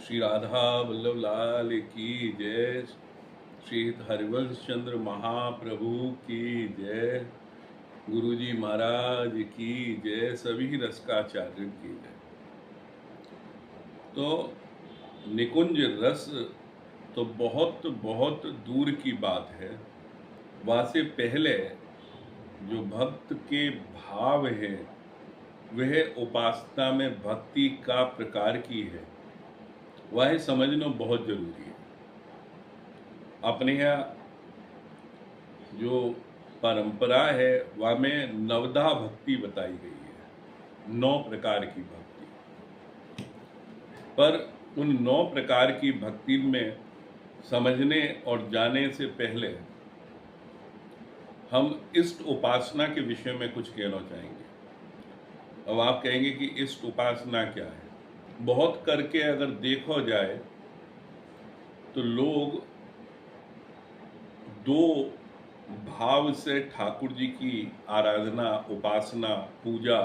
श्री राधा वल्लभ लाल की जय। श्री हरिवंश चंद्र महाप्रभु की जय। गुरुजी महाराज की जय। सभी रसकाचार्य की जय। तो निकुंज रस तो बहुत बहुत दूर की बात है। वहाँ से पहले जो भक्त के भाव है वह उपासना में भक्ति का प्रकार की है, वह समझना बहुत जरूरी है। अपने यहाँ जो परंपरा है वह में नवधा भक्ति बताई गई है, 9 प्रकार की भक्ति। पर उन 9 प्रकार की भक्ति में समझने और जाने से पहले हम इष्ट उपासना के विषय में कुछ कहना चाहेंगे। अब आप कहेंगे कि इष्ट उपासना क्या है। बहुत करके अगर देखो जाए तो लोग 2 भाव से ठाकुर जी की आराधना, उपासना, पूजा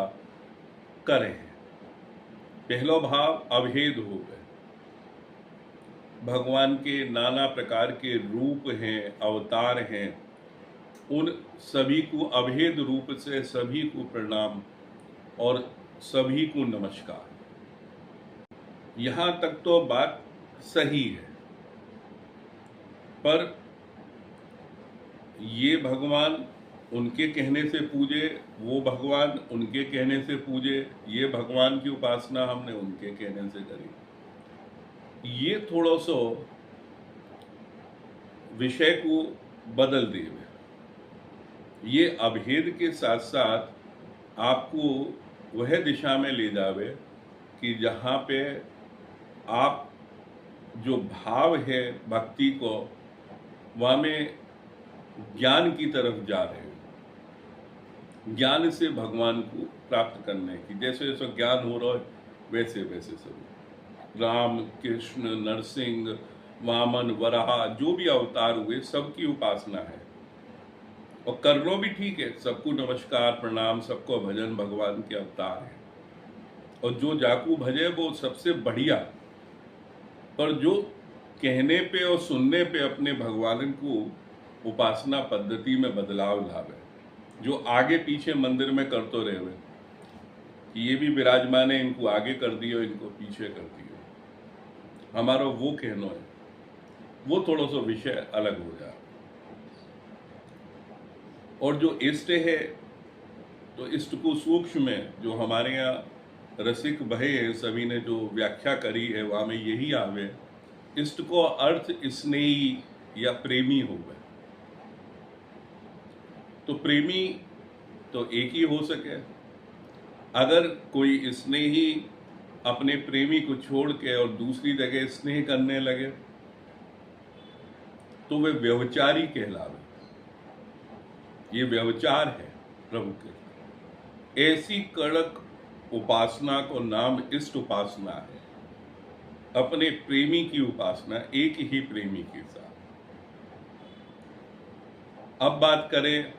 करें हैं। पहला भाव अभेद हो गए। भगवान के नाना प्रकार के रूप हैं, अवतार हैं, उन सभी को अभेद रूप से सभी को प्रणाम और सभी को नमस्कार। यहां तक तो बात सही है, पर ये भगवान उनके कहने से पूजे, वो भगवान उनके कहने से पूजे, ये भगवान की उपासना हमने उनके कहने से करी। ये थोड़ा सा विषय को बदल देवे। ये अभेद के साथ साथ आपको वह दिशा में ले जावे कि जहाँ पे आप जो भाव है भक्ति को, वहाँ में ज्ञान की तरफ जा रहे हो, ज्ञान से भगवान को प्राप्त करने की। जैसे जैसे ज्ञान हो रहा है वैसे वैसे सब राम, कृष्ण, नरसिंह, वामन, वराह जो भी अवतार हुए सबकी उपासना है। और करना भी ठीक है, सबको नमस्कार प्रणाम, सबको भजन, भगवान के अवतार है। और जो जाकू भजे वो सबसे बढ़िया। पर जो कहने पे और सुनने पे अपने भगवान को उपासना पद्धति में बदलाव लावे, जो आगे पीछे मंदिर में करते रहे, ये भी विराजमान है, इनको आगे कर दियो, इनको पीछे कर दियो, हमारा वो कहना है, वो थोड़ा सा विषय अलग हो जाए। और जो इष्ट है तो इष्ट को सूक्ष्म में जो हमारे यहाँ रसिक भय है, सभी ने जो व्याख्या करी है वहाँ में यही आवे, इष्ट को अर्थ स्नेही या प्रेमी हो गए। तो प्रेमी तो एक ही हो सके। अगर कोई स्नेही अपने प्रेमी को छोड़ के और दूसरी जगह स्नेह करने लगे तो वे व्यभिचारी कहलावे। ये व्यभिचार है प्रभु के। ऐसी कड़क उपासना को नाम इष्ट उपासना है, अपने प्रेमी की उपासना, एक ही प्रेमी के साथ। अब बात करें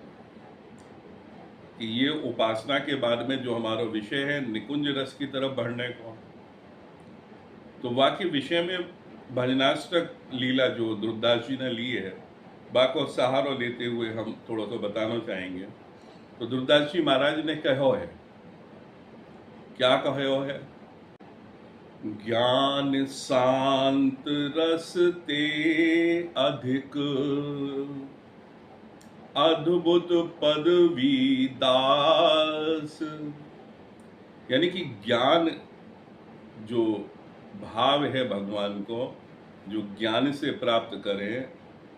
कि ये उपासना के बाद में जो हमारा विषय है निकुंज रस की तरफ बढ़ने को, तो वाक्य विषय में भजनाष्टक लीला जो ध्रुवदास जी ने ली है, बाको सहारा लेते हुए हम थोड़ा सा बताना चाहेंगे। तो ध्रुवदास जी महाराज ने कहो है, क्या कहो है? ज्ञान शांत रस ते अधिक, अद्भुत पदवी दास। यानी कि ज्ञान जो भाव है भगवान को, जो ज्ञान से प्राप्त करें,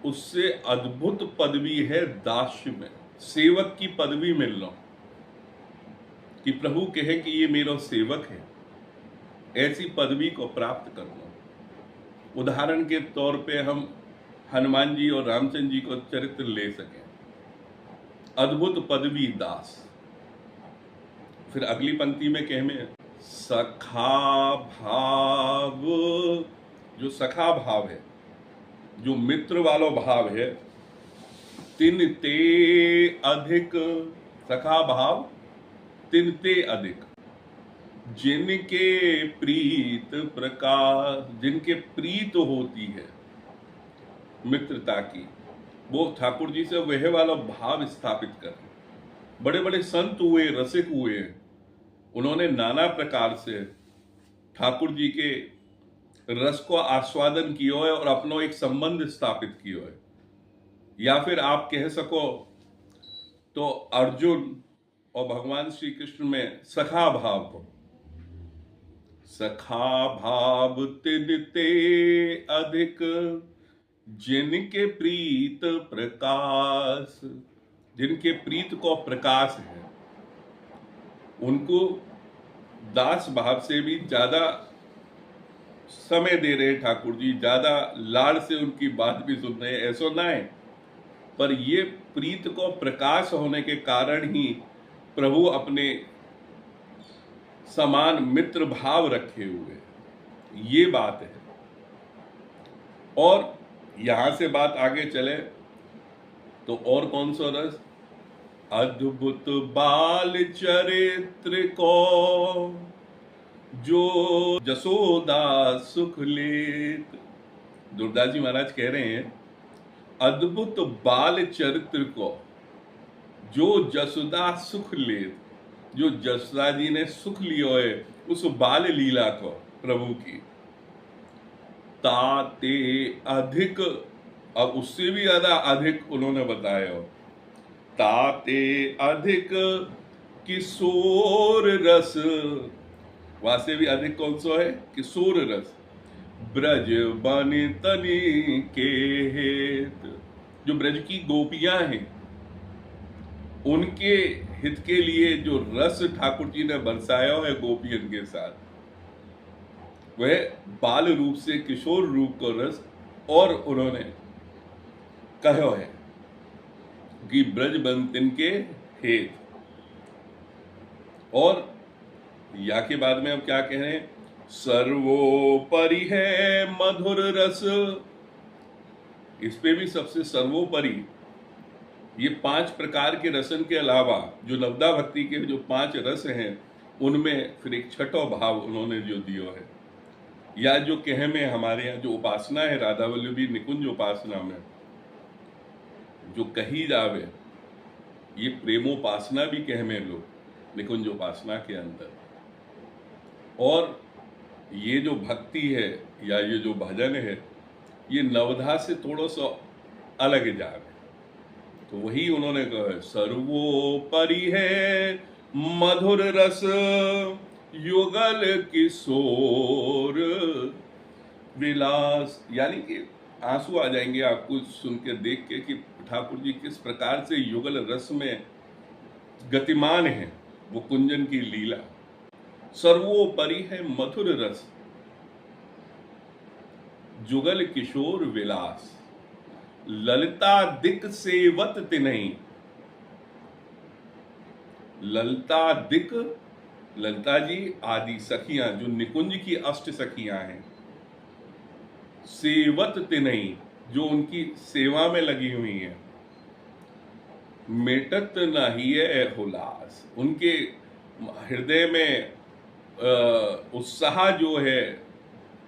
उससे अद्भुत पदवी है दास्य में, सेवक की पदवी मिलना, कि प्रभु कहे कि ये मेरा सेवक है, ऐसी पदवी को प्राप्त करना। उदाहरण के तौर पे हम हनुमान जी और रामचंद्र जी को चरित्र ले सकें, अद्भुत पदवी दास। फिर अगली पंक्ति में कहे सखा भाव, जो सखा भाव है, जो मित्र वाला भाव है, तिन ते अधिक। सखा भाव तिन ते अधिक, जिनके प्रीत प्रकाश, जिनके प्रीत होती है मित्रता की, वो ठाकुर जी से वह वाला भाव स्थापित करें। बड़े बड़े संत हुए, रसिक हुए, उन्होंने नाना प्रकार से ठाकुर जी के रस को आस्वादन किया है और अपना एक संबंध स्थापित किया है। या फिर आप कह सको तो अर्जुन और भगवान श्री कृष्ण में सखा भाव हो। सखा भाव तिनते अधिक, जिनके प्रीत प्रकाश, जिनके प्रीत को प्रकाश है, उनको दास भाव से भी ज्यादा समय दे रहे ठाकुर जी, ज्यादा लाड़ से उनकी बात भी सुन रहे हैं, ऐसा ना है। पर ये प्रीत को प्रकाश होने के कारण ही प्रभु अपने समान मित्र भाव रखे हुए, ये बात है। और यहां से बात आगे चले तो और कौन सा रस? अद्भुत बाल चरित्र को जो जसोदा सुख लेत। दुर्दास जी महाराज कह रहे हैं, अद्भुत बाल चरित्र को जो जसोदा सुख लेत, जो जसोदा जी ने सुख लियो है उस बाल लीला को प्रभु की, ताते अधिक, अब उससे भी ज्यादा अधिक उन्होंने बताया हो, ताते अधिक किशोर रस, वहां से भी अधिक कौन सा है? किशोर रस। ब्रज बन तनि के हेत, जो ब्रज की गोपियां हैं उनके हित के लिए जो रस ठाकुर जी ने बरसाया है गोपियन के साथ, वह बाल रूप से किशोर रूप को रस, और उन्होंने कहो है कि ब्रज बन तिनके हेत। और या के बाद में हम क्या कह रहे हैं? सर्वोपरि है मधुर रस, इस पे भी सबसे सर्वोपरि ये 5 प्रकार के रसन के अलावा जो नवदा भक्ति के जो 5 रस हैं उनमें फिर एक छठो भाव उन्होंने जो दिया है, या जो कह में हमारे यहाँ जो उपासना है राधा वल्लभी निकुंज उपासना में जो कही जावे, ये प्रेमोपासना भी कह में लोग निकुंज उपासना के अंदर। और ये जो भक्ति है या ये जो भजन है, ये नवधा से थोड़ा सा अलग जावे, तो वही उन्होंने कहा सर्वोपरि है मधुर रस, युगल किशोर विलास। यानी कि आंसू आ जाएंगे आपको सुन के, देख के कि ठाकुर जी किस प्रकार से युगल रस में गतिमान है, वो कुंजन की लीला। सर्वोपरि है मधुर रस, जुगल किशोर विलास, ललिता दिक सेवत तिन्हीं। ललिता दिक, ललिता जी आदि सखियां जो निकुंज की अष्ट सखियां हैं, सेवत तिन्हीं जो उनकी सेवा में लगी हुई हैं, मेटत नहीं है हुलास, उनके हृदय में उत्साह जो है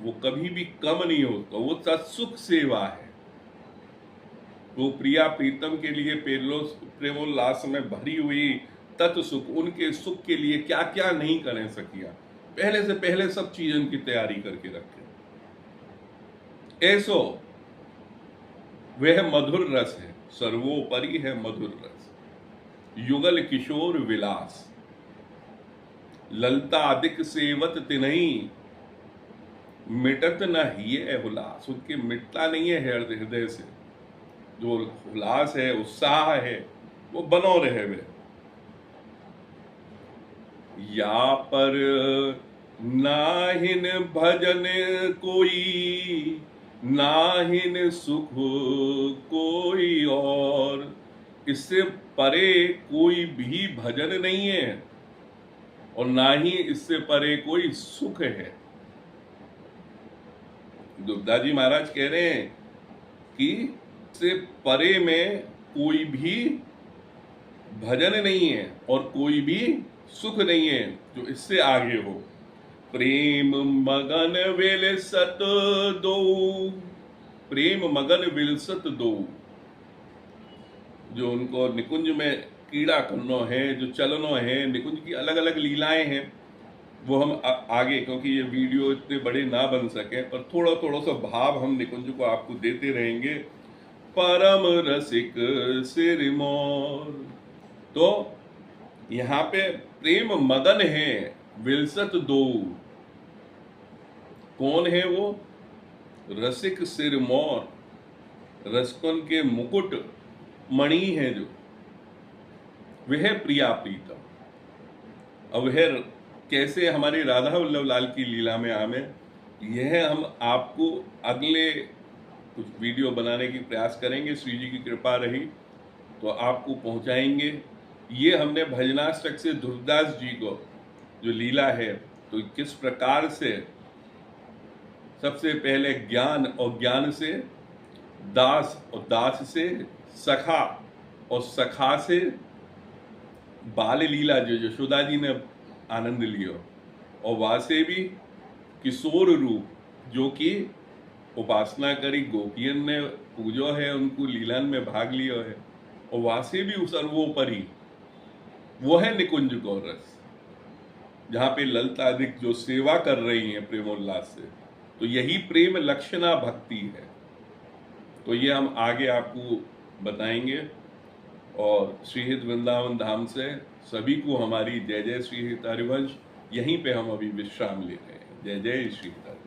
वो कभी भी कम नहीं होता, वो सत्सुख सेवा है। वो प्रिया प्रीतम के लिए प्रेमोल्लास में भरी हुई तत्सुख, उनके सुख के लिए क्या क्या नहीं करें सकिया, पहले से पहले सब चीजों की तैयारी करके रखे। ऐसो वह मधुर रस है, सर्वोपरि है मधुर रस, युगल किशोर विलास, ललता अधिक सेवत तिन्हीं, मिटत न हिये हुलास, उनके मिटता नहीं है हृदय से, जो उल्लास है उत्साह है वो बनो रहे वे। या पर नाहिन भजन कोई, नाहिन सुख कोई और, इससे परे कोई भी भजन नहीं है और ना ही इससे परे कोई सुख है। दुर्दाजी महाराज कह रहे हैं कि से परे में कोई भी भजन नहीं है और कोई भी सुख नहीं है जो इससे आगे हो। प्रेम मगन विलसत दो, प्रेम मगन विलसत दो। जो उनको निकुंज में कीड़ा करनो है, जो चलनो है, निकुंज की अलग अलग लीलाएं हैं, वो हम आगे, क्योंकि ये वीडियो इतने बड़े ना बन सके, पर थोड़ा थोड़ा सा भाव हम निकुंज को आपको देते रहेंगे। परम रसिक सिरमौर, तो यहाँ पे प्रेम मगन है विलसत दो। कौन है वो? रसिक सिरमौर, रसकन के मुकुट मणि है जो, वह प्रिया प्रीतम। अब वह कैसे हमारे राधा वल्लभ लाल की लीला में आवे, यह हम आपको अगले कुछ वीडियो बनाने की प्रयास करेंगे। श्री जी की कृपा रही तो आपको पहुंचाएंगे। ये हमने भजनाष्टक से ध्रुवदास जी को जो लीला है, तो किस प्रकार से सबसे पहले ज्ञान, और ज्ञान से दास, और दास से सखा, और सखा से बाल लीला जो यशोदा जी ने आनंद लियो, और वहां से भी किशोर रूप जो कि उपासना करी गोपियन ने पूजो है, उनको लीलन में भाग लियो है, और वहां से भी सर्वोपरि वो है निकुंज को रस, जहां पे ललितादिक जो सेवा कर रही हैं प्रेमोल्लास से। तो यही प्रेम लक्षणा भक्ति है। तो ये हम आगे आपको बताएंगे। और श्रीहित वृंदावन धाम से सभी को हमारी जय जय श्रीहित हरिवंश। यहीं पे हम अभी विश्राम ले रहे हैं। जय जय श्रीहित हरिवंश।